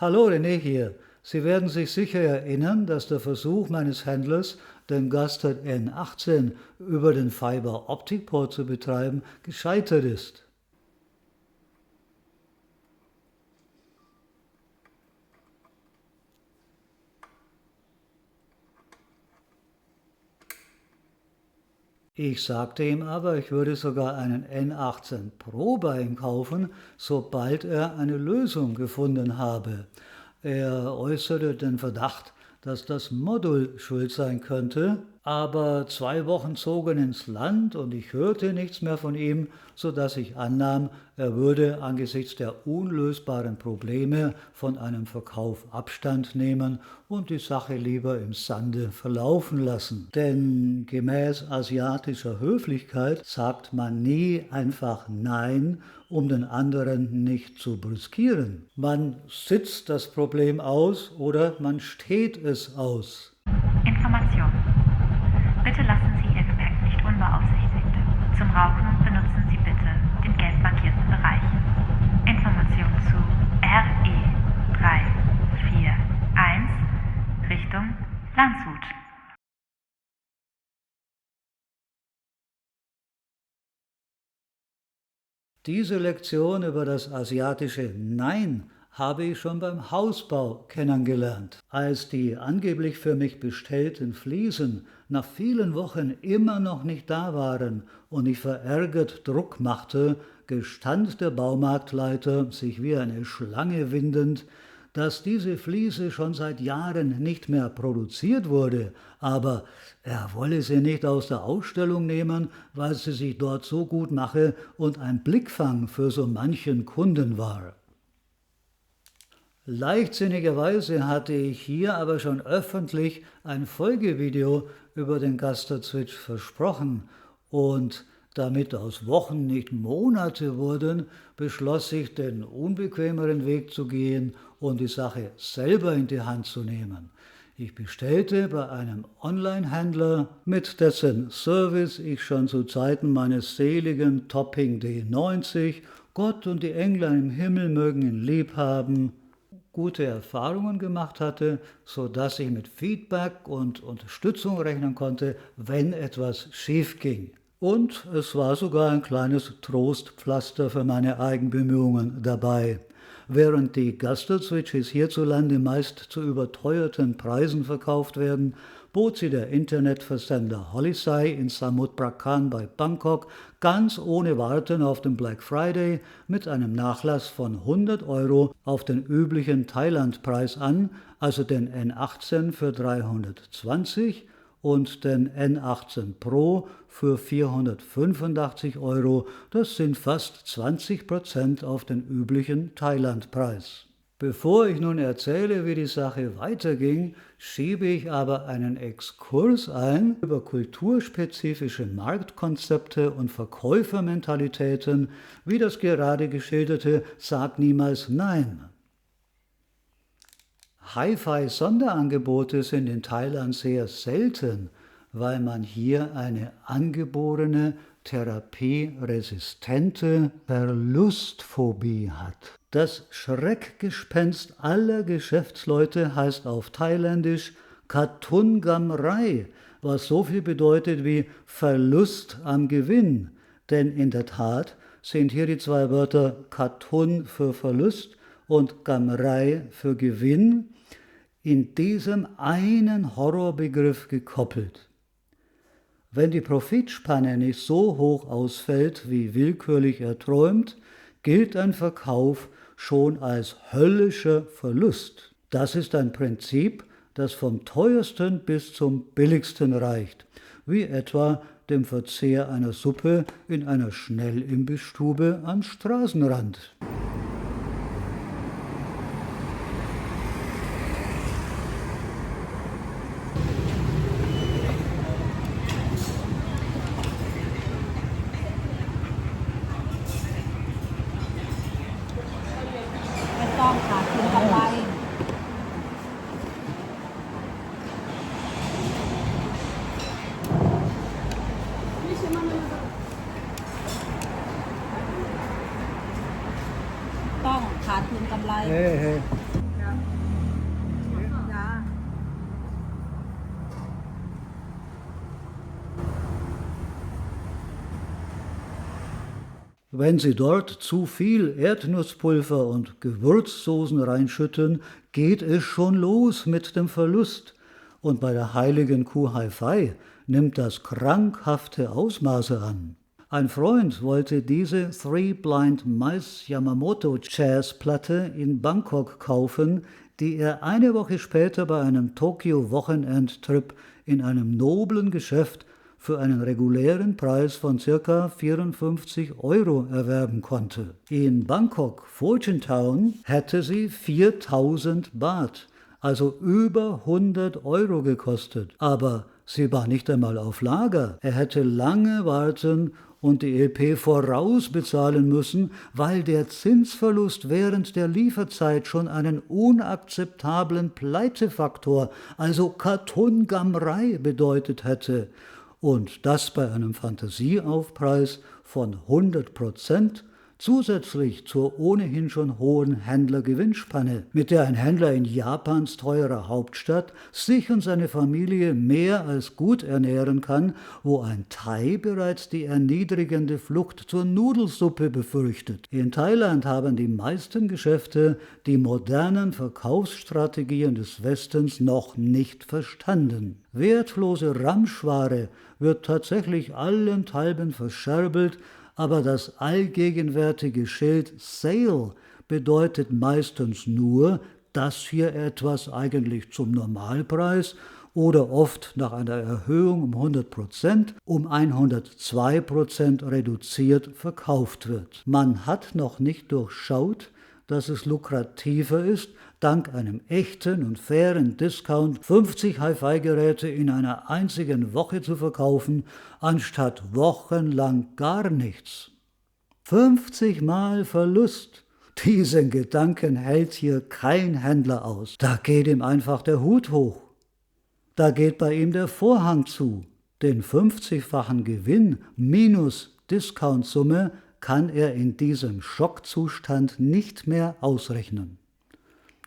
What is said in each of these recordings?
Hallo René hier. Sie werden sich sicher erinnern, dass der Versuch meines Händlers, den Gastard N18 über den Fiber Optic Port zu betreiben, gescheitert ist. Ich sagte ihm aber, ich würde sogar einen N18 Pro bei ihm kaufen, sobald er eine Lösung gefunden habe. Er äußerte den Verdacht, dass das Modul schuld sein könnte, aber 2 Wochen zogen ins Land und ich hörte nichts mehr von ihm, sodass ich annahm, er würde angesichts der unlösbaren Probleme von einem Verkauf Abstand nehmen und die Sache lieber im Sande verlaufen lassen. Denn gemäß asiatischer Höflichkeit sagt man nie einfach Nein, um den anderen nicht zu brüskieren. Man sitzt das Problem aus oder man steht es aus. Information. Bitte lassen Sie Ihr Gepäck nicht unbeaufsichtigt. Zum Rauchen benutzen Sie bitte den gelb markierten Bereich. Information zu RE341 Richtung Landshut. Diese Lektion über das asiatische Nein habe ich schon beim Hausbau kennengelernt. Als die angeblich für mich bestellten Fliesen nach vielen Wochen immer noch nicht da waren und ich verärgert Druck machte, gestand der Baumarktleiter, sich wie eine Schlange windend, dass diese Fliese schon seit Jahren nicht mehr produziert wurde, aber er wolle sie nicht aus der Ausstellung nehmen, weil sie sich dort so gut mache und ein Blickfang für so manchen Kunden war. Leichtsinnigerweise hatte ich hier aber schon öffentlich ein Folgevideo über den Gastard Switch versprochen und damit aus Wochen nicht Monate wurden, beschloss ich, den unbequemeren Weg zu gehen und die Sache selber in die Hand zu nehmen. Ich bestellte bei einem Online-Händler, mit dessen Service ich schon zu Zeiten meines seligen Topping D90, Gott und die Engel im Himmel mögen ihn lieb haben, gute Erfahrungen gemacht hatte, sodass ich mit Feedback und Unterstützung rechnen konnte, wenn etwas schief ging. Und es war sogar ein kleines Trostpflaster für meine Eigenbemühungen dabei. Während die Gastard Switches hierzulande meist zu überteuerten Preisen verkauft werden, bot sie der Internetversender Holisai in Samut Prakan bei Bangkok ganz ohne Warten auf den Black Friday mit einem Nachlass von 100 € auf den üblichen Thailandpreis an, also den N18 für 320 und den N18 Pro für 485 €. Das sind fast 20% auf den üblichen Thailandpreis. Bevor ich nun erzähle, wie die Sache weiterging, schiebe ich aber einen Exkurs ein über kulturspezifische Marktkonzepte und Verkäufermentalitäten, wie das gerade geschilderte Sag niemals Nein. Hi-Fi-Sonderangebote sind in Thailand sehr selten, weil man hier eine angeborene, therapieresistente Verlustphobie hat. Das Schreckgespenst aller Geschäftsleute heißt auf Thailändisch Katun Gamrai, was so viel bedeutet wie Verlust am Gewinn. Denn in der Tat sind hier die 2 Wörter Katun für Verlust und Gamrai für Gewinn in diesem einen Horrorbegriff gekoppelt. Wenn die Profitspanne nicht so hoch ausfällt, wie willkürlich erträumt, gilt ein Verkauf schon als höllischer Verlust. Das ist ein Prinzip, das vom teuersten bis zum billigsten reicht, wie etwa dem Verzehr einer Suppe in einer Schnellimbissstube am Straßenrand. Hey, hey. Wenn Sie dort zu viel Erdnusszpulver und Gewürzsoßen reinschütten, geht es schon los mit dem Verlust. Und bei der heiligen Kuh Hi-Fi nimmt das krankhafte Ausmaße an. Ein Freund wollte diese Three Blind Mice Yamamoto Jazzplatte in Bangkok kaufen, die er eine Woche später bei einem Tokio-Wochenendtrip in einem noblen Geschäft für einen regulären Preis von ca. 54 € erwerben konnte. In Bangkok, Fortune Town, hätte sie 4000 Baht, also über 100 € gekostet. Aber sie war nicht einmal auf Lager. Er hätte lange warten und die LP vorausbezahlen müssen, weil der Zinsverlust während der Lieferzeit schon einen unakzeptablen Pleitefaktor, also Kartongammerei, bedeutet hätte. Und das bei einem Fantasieaufpreis von 100%, zusätzlich zur ohnehin schon hohen Händlergewinnspanne, mit der ein Händler in Japans teurer Hauptstadt sich und seine Familie mehr als gut ernähren kann, wo ein Thai bereits die erniedrigende Flucht zur Nudelsuppe befürchtet. In Thailand haben die meisten Geschäfte die modernen Verkaufsstrategien des Westens noch nicht verstanden. Wertlose Ramschware wird tatsächlich allenthalben verscherbelt, aber das allgegenwärtige Schild Sale bedeutet meistens nur, dass hier etwas eigentlich zum Normalpreis oder oft nach einer Erhöhung um 100% um 102% reduziert verkauft wird. Man hat noch nicht durchschaut, dass es lukrativer ist, dank einem echten und fairen Discount 50 Hi-Fi-Geräte in einer einzigen Woche zu verkaufen, anstatt wochenlang gar nichts. 50 Mal Verlust. Diesen Gedanken hält hier kein Händler aus. Da geht ihm einfach der Hut hoch. Da geht bei ihm der Vorhang zu. Den 50-fachen Gewinn minus Discountsumme kann er in diesem Schockzustand nicht mehr ausrechnen.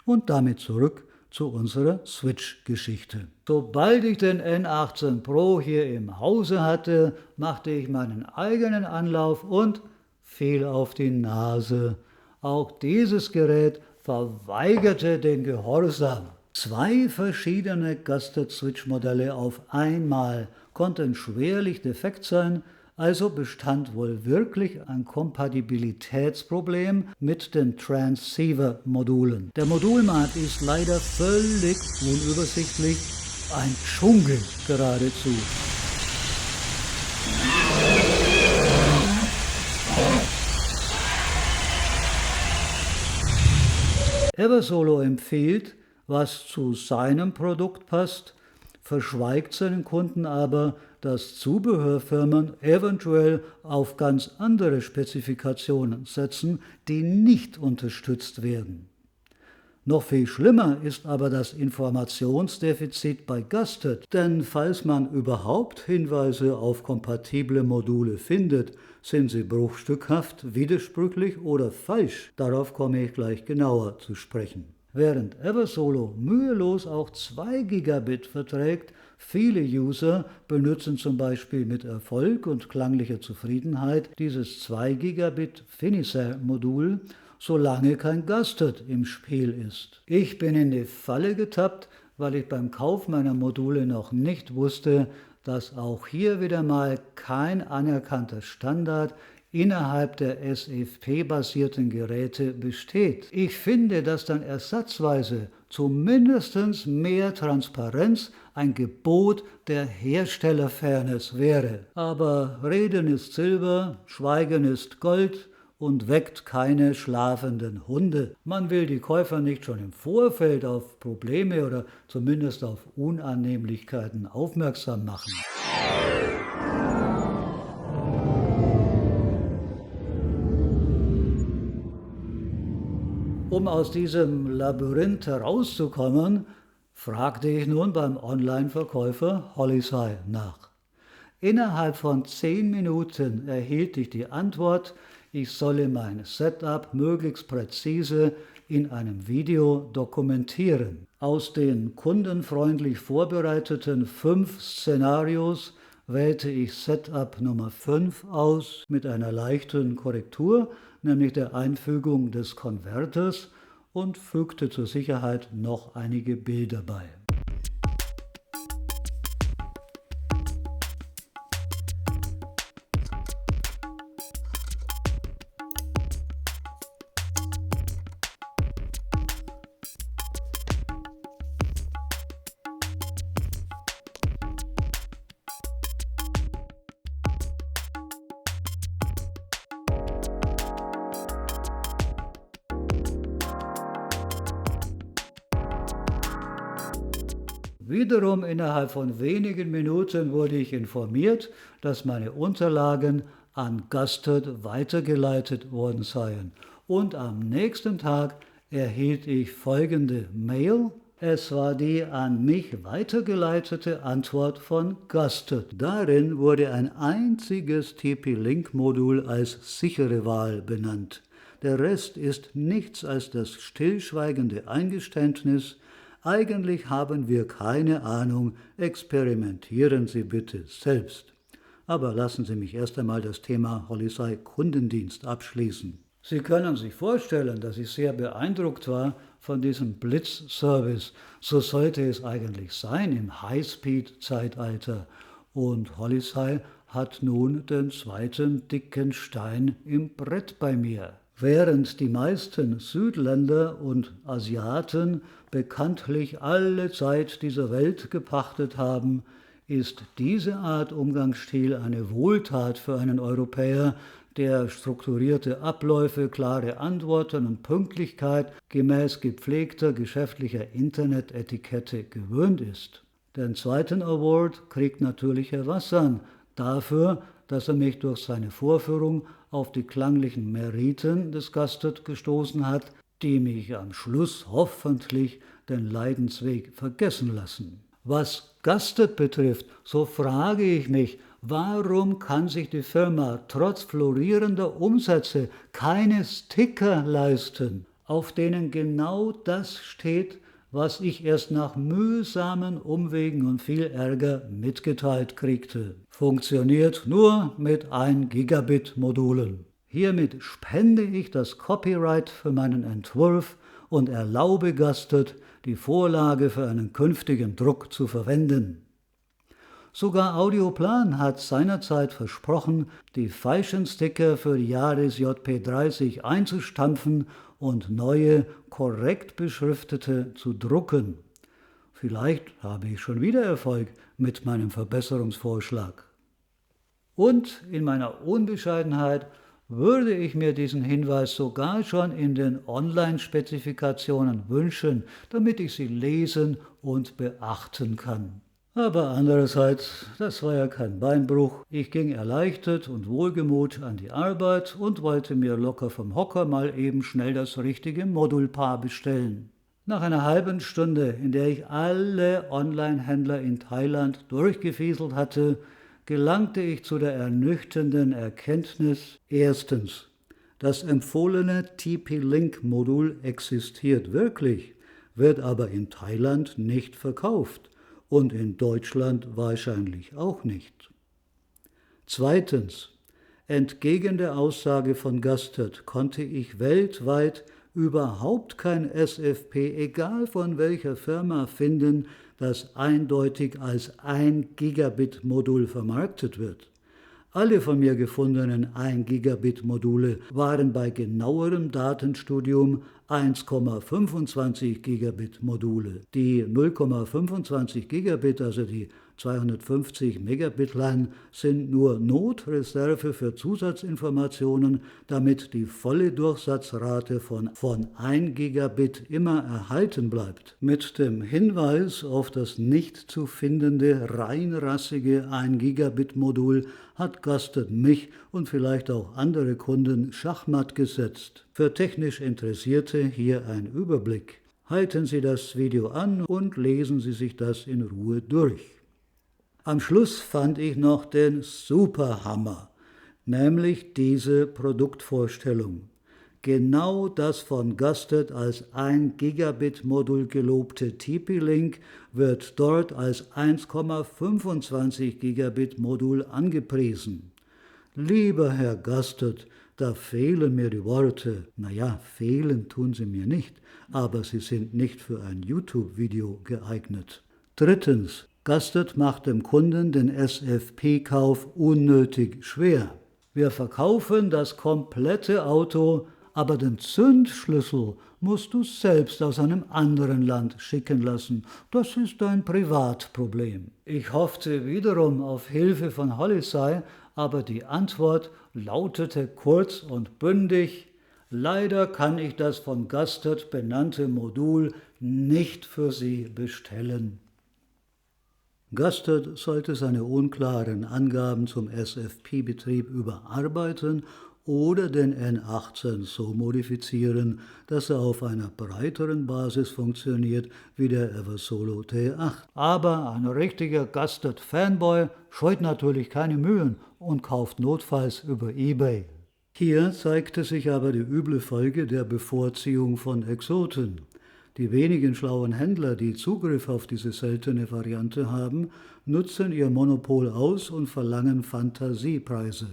Und damit zurück zu unserer Switch-Geschichte. Sobald ich den N18 Pro hier im Hause hatte, machte ich meinen eigenen Anlauf und fiel auf die Nase. Auch dieses Gerät verweigerte den Gehorsam. 2 verschiedene Gusted-Switch-Modelle auf einmal konnten schwerlich defekt sein, also bestand wohl wirklich ein Kompatibilitätsproblem mit den Transceiver-Modulen. Der Modulmarkt ist leider völlig unübersichtlich, ein Dschungel geradezu. Eversolo empfiehlt, was zu seinem Produkt passt, verschweigt seinen Kunden aber, dass Zubehörfirmen eventuell auf ganz andere Spezifikationen setzen, die nicht unterstützt werden. Noch viel schlimmer ist aber das Informationsdefizit bei Gusted, denn falls man überhaupt Hinweise auf kompatible Module findet, sind sie bruchstückhaft, widersprüchlich oder falsch. Darauf komme ich gleich genauer zu sprechen. Während Eversolo mühelos auch 2 Gigabit verträgt, viele User benutzen zum Beispiel mit Erfolg und klanglicher Zufriedenheit dieses 2 Gigabit Finicell-Modul, solange kein Gusted im Spiel ist. Ich bin in die Falle getappt, weil ich beim Kauf meiner Module noch nicht wusste, dass auch hier wieder mal kein anerkannter Standard innerhalb der SFP-basierten Geräte besteht. Ich finde, dass dann ersatzweise zumindest mehr Transparenz ein Gebot der Herstellerfairness wäre. Aber Reden ist Silber, Schweigen ist Gold und weckt keine schlafenden Hunde. Man will die Käufer nicht schon im Vorfeld auf Probleme oder zumindest auf Unannehmlichkeiten aufmerksam machen. Um aus diesem Labyrinth herauszukommen, fragte ich nun beim Online-Verkäufer Holisai nach. Innerhalb von 10 Minuten erhielt ich die Antwort, ich solle mein Setup möglichst präzise in einem Video dokumentieren. Aus den kundenfreundlich vorbereiteten 5 Szenarios wählte ich Setup Nummer 5 aus mit einer leichten Korrektur, nämlich der Einfügung des Konverters, und fügte zur Sicherheit noch einige Bilder bei. Wiederum innerhalb von wenigen Minuten wurde ich informiert, dass meine Unterlagen an Gustard weitergeleitet worden seien. Und am nächsten Tag erhielt ich folgende Mail. Es war die an mich weitergeleitete Antwort von Gustard. Darin wurde ein einziges TP-Link-Modul als sichere Wahl benannt. Der Rest ist nichts als das stillschweigende Eingeständnis: Eigentlich haben wir keine Ahnung, experimentieren Sie bitte selbst. Aber lassen Sie mich erst einmal das Thema Holisei Kundendienst abschließen. Sie können sich vorstellen, dass ich sehr beeindruckt war von diesem Blitzservice. So sollte es eigentlich sein im Highspeed-Zeitalter. Und Holisei hat nun den zweiten dicken Stein im Brett bei mir. Während die meisten Südländer und Asiaten bekanntlich alle Zeit dieser Welt gepachtet haben, ist diese Art Umgangsstil eine Wohltat für einen Europäer, der strukturierte Abläufe, klare Antworten und Pünktlichkeit gemäß gepflegter geschäftlicher Internetetikette gewöhnt ist. Den zweiten Award kriegt natürlich Herr Wassan dafür, dass er mich durch seine Vorführung auf die klanglichen Meriten des Gustard gestoßen hat, die mich am Schluss hoffentlich den Leidensweg vergessen lassen. Was Gustard betrifft, so frage ich mich, warum kann sich die Firma trotz florierender Umsätze keine Sticker leisten, auf denen genau das steht, was ich erst nach mühsamen Umwegen und viel Ärger mitgeteilt kriegte. Funktioniert nur mit 1 Gigabit Modulen. Hiermit spende ich das Copyright für meinen Entwurf und erlaube Gustard, die Vorlage für einen künftigen Druck zu verwenden. Sogar Audioplan hat seinerzeit versprochen, die falschen Sticker für die Yaris JP30 einzustampfen und neue, korrekt beschriftete zu drucken. Vielleicht habe ich schon wieder Erfolg mit meinem Verbesserungsvorschlag. Und in meiner Unbescheidenheit würde ich mir diesen Hinweis sogar schon in den Online-Spezifikationen wünschen, damit ich sie lesen und beachten kann. Aber andererseits, das war ja kein Beinbruch. Ich ging erleichtert und wohlgemut an die Arbeit und wollte mir locker vom Hocker mal eben schnell das richtige Modulpaar bestellen. Nach einer halben Stunde, in der ich alle Online-Händler in Thailand durchgefieselt hatte, gelangte ich zu der ernüchternden Erkenntnis: Erstens, das empfohlene TP-Link-Modul existiert wirklich, wird aber in Thailand nicht verkauft. Und in Deutschland wahrscheinlich auch nicht. Zweitens, entgegen der Aussage von Gustard konnte ich weltweit überhaupt kein SFP, egal von welcher Firma, finden, das eindeutig als 1 Gigabit Modul vermarktet wird. Alle von mir gefundenen 1 Gigabit Module waren bei genauerem Datenstudium 1,25 Gigabit Module. Die 0,25 Gigabit, also die 250 Megabit LAN, sind nur Notreserve für Zusatzinformationen, damit die volle Durchsatzrate von 1 Gigabit immer erhalten bleibt. Mit dem Hinweis auf das nicht zu findende reinrassige 1 Gigabit Modul hat Gustard mich und vielleicht auch andere Kunden schachmatt gesetzt. Für technisch Interessierte hier ein Überblick. Halten Sie das Video an und lesen Sie sich das in Ruhe durch. Am Schluss fand ich noch den Superhammer, nämlich diese Produktvorstellung. Genau das von Gusted als 1 Gigabit Modul gelobte TP-Link wird dort als 1,25 Gigabit Modul angepriesen. Lieber Herr Gusted, da fehlen mir die Worte. Naja, fehlen tun sie mir nicht, aber sie sind nicht für ein YouTube-Video geeignet. Drittens, Gusted macht dem Kunden den SFP-Kauf unnötig schwer. Wir verkaufen das komplette Auto, aber den Zündschlüssel musst du selbst aus einem anderen Land schicken lassen. Das ist ein Privatproblem. Ich hoffte wiederum auf Hilfe von Holisey, aber die Antwort lautete kurz und bündig: Leider kann ich das von Gusted benannte Modul nicht für Sie bestellen. Gusted sollte seine unklaren Angaben zum SFP-Betrieb überarbeiten oder den N18 so modifizieren, dass er auf einer breiteren Basis funktioniert wie der Eversolo T8. Aber ein richtiger Gusted-Fanboy scheut natürlich keine Mühen und kauft notfalls über eBay. Hier zeigte sich aber die üble Folge der Bevorziehung von Exoten. Die wenigen schlauen Händler, die Zugriff auf diese seltene Variante haben, nutzen ihr Monopol aus und verlangen Fantasiepreise.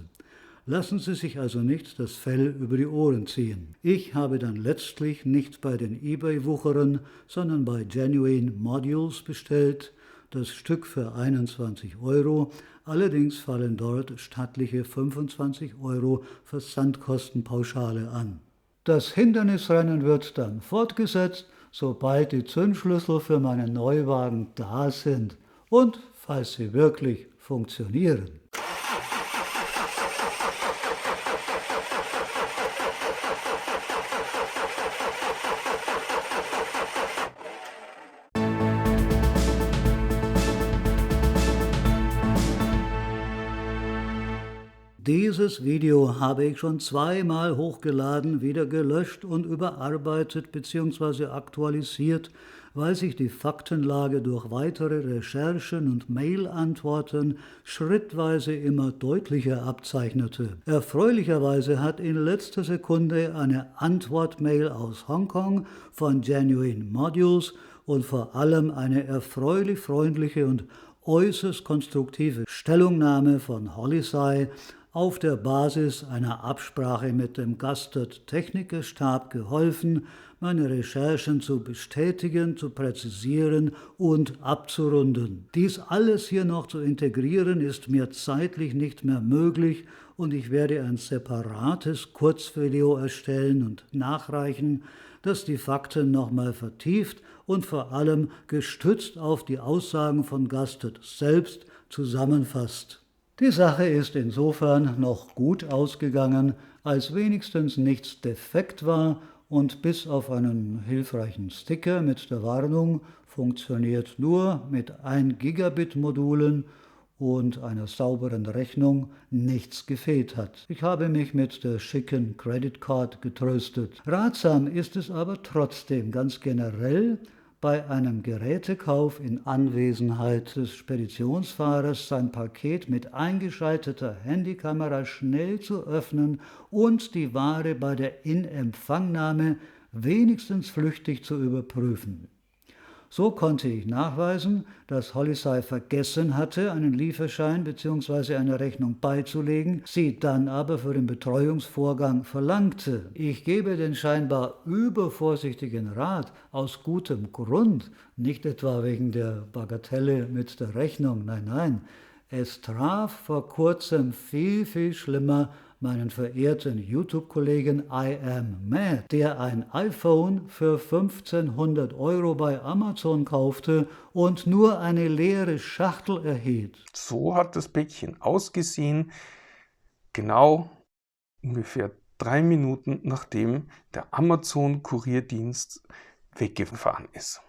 Lassen Sie sich also nicht das Fell über die Ohren ziehen. Ich habe dann letztlich nicht bei den eBay-Wucherern, sondern bei Genuine Modules bestellt, das Stück für 21 €, allerdings fallen dort stattliche 25 € Versandkostenpauschale an. Das Hindernisrennen wird dann fortgesetzt, sobald die Zündschlüssel für meinen Neuwagen da sind und falls sie wirklich funktionieren. Dieses Video habe ich schon zweimal hochgeladen, wieder gelöscht und überarbeitet bzw. aktualisiert, weil sich die Faktenlage durch weitere Recherchen und Mail-Antworten schrittweise immer deutlicher abzeichnete. Erfreulicherweise hat in letzter Sekunde eine Antwortmail aus Hongkong von Genuine Modules und vor allem eine erfreulich freundliche und äußerst konstruktive Stellungnahme von Holisey auf der Basis einer Absprache mit dem Gusted Technikerstab geholfen, meine Recherchen zu bestätigen, zu präzisieren und abzurunden. Dies alles hier noch zu integrieren, ist mir zeitlich nicht mehr möglich und ich werde ein separates Kurzvideo erstellen und nachreichen, das die Fakten nochmal vertieft und vor allem gestützt auf die Aussagen von Gusted selbst zusammenfasst. Die Sache ist insofern noch gut ausgegangen, als wenigstens nichts defekt war und bis auf einen hilfreichen Sticker mit der Warnung funktioniert nur mit 1 Gigabit Modulen und einer sauberen Rechnung nichts gefehlt hat. Ich habe mich mit der schicken Credit Card getröstet. Ratsam ist es aber trotzdem ganz generell, bei einem Gerätekauf in Anwesenheit des Speditionsfahrers sein Paket mit eingeschalteter Handykamera schnell zu öffnen und die Ware bei der Inempfangnahme wenigstens flüchtig zu überprüfen. So konnte ich nachweisen, dass Holisey vergessen hatte, einen Lieferschein bzw. eine Rechnung beizulegen, sie dann aber für den Betreuungsvorgang verlangte. Ich gebe den scheinbar übervorsichtigen Rat aus gutem Grund, nicht etwa wegen der Bagatelle mit der Rechnung, nein. Es traf vor kurzem viel schlimmer meinen verehrten YouTube-Kollegen I Am Mad, der ein iPhone für 1500 € bei Amazon kaufte und nur eine leere Schachtel erhielt. So hat das Päckchen ausgesehen, genau ungefähr 3 Minuten nachdem der Amazon-Kurierdienst weggefahren ist.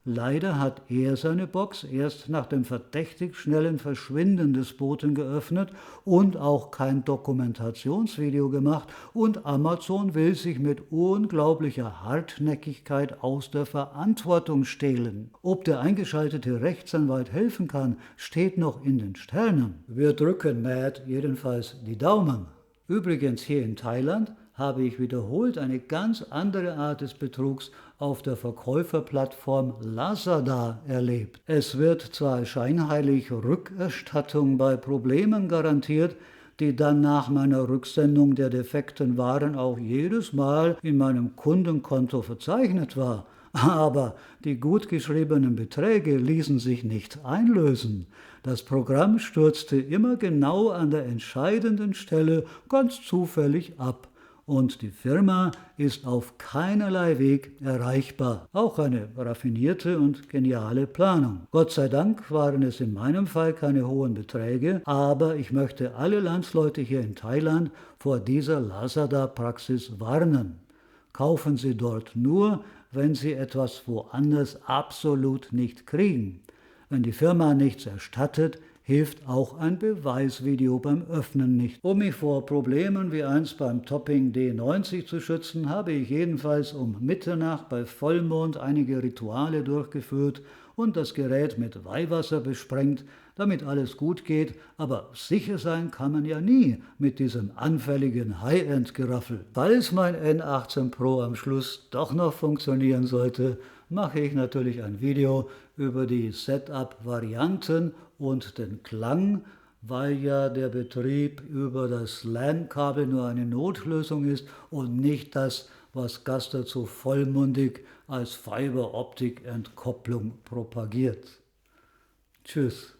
Leider hat er seine Box erst nach dem verdächtig schnellen Verschwinden des Boten geöffnet und auch kein Dokumentationsvideo gemacht und Amazon will sich mit unglaublicher Hartnäckigkeit aus der Verantwortung stehlen. Ob der eingeschaltete Rechtsanwalt helfen kann, steht noch in den Sternen. Wir drücken Matt jedenfalls die Daumen. Übrigens hier in Thailand habe ich wiederholt eine ganz andere Art des Betrugs auf der Verkäuferplattform Lazada erlebt. Es wird zwar als scheinheilig Rückerstattung bei Problemen garantiert, die dann nach meiner Rücksendung der defekten Waren auch jedes Mal in meinem Kundenkonto verzeichnet war, aber die gut geschriebenen Beträge ließen sich nicht einlösen. Das Programm stürzte immer genau an der entscheidenden Stelle ganz zufällig ab. Und die Firma ist auf keinerlei Weg erreichbar. Auch eine raffinierte und geniale Planung. Gott sei Dank waren es in meinem Fall keine hohen Beträge, aber ich möchte alle Landsleute hier in Thailand vor dieser Lazada-Praxis warnen. Kaufen Sie dort nur, wenn Sie etwas woanders absolut nicht kriegen. Wenn die Firma nichts erstattet, hilft auch ein Beweisvideo beim Öffnen nicht. Um mich vor Problemen wie einst beim Topping D90 zu schützen, habe ich jedenfalls um Mitternacht bei Vollmond einige Rituale durchgeführt und das Gerät mit Weihwasser besprengt, damit alles gut geht, aber sicher sein kann man ja nie mit diesem anfälligen High-End-Geraffel. Falls mein N18 Pro am Schluss doch noch funktionieren sollte, mache ich natürlich ein Video über die Setup-Varianten und den Klang, weil ja der Betrieb über das LAN-Kabel nur eine Notlösung ist und nicht das, was Gastert so vollmundig als Fiber-Optik-Entkopplung propagiert. Tschüss.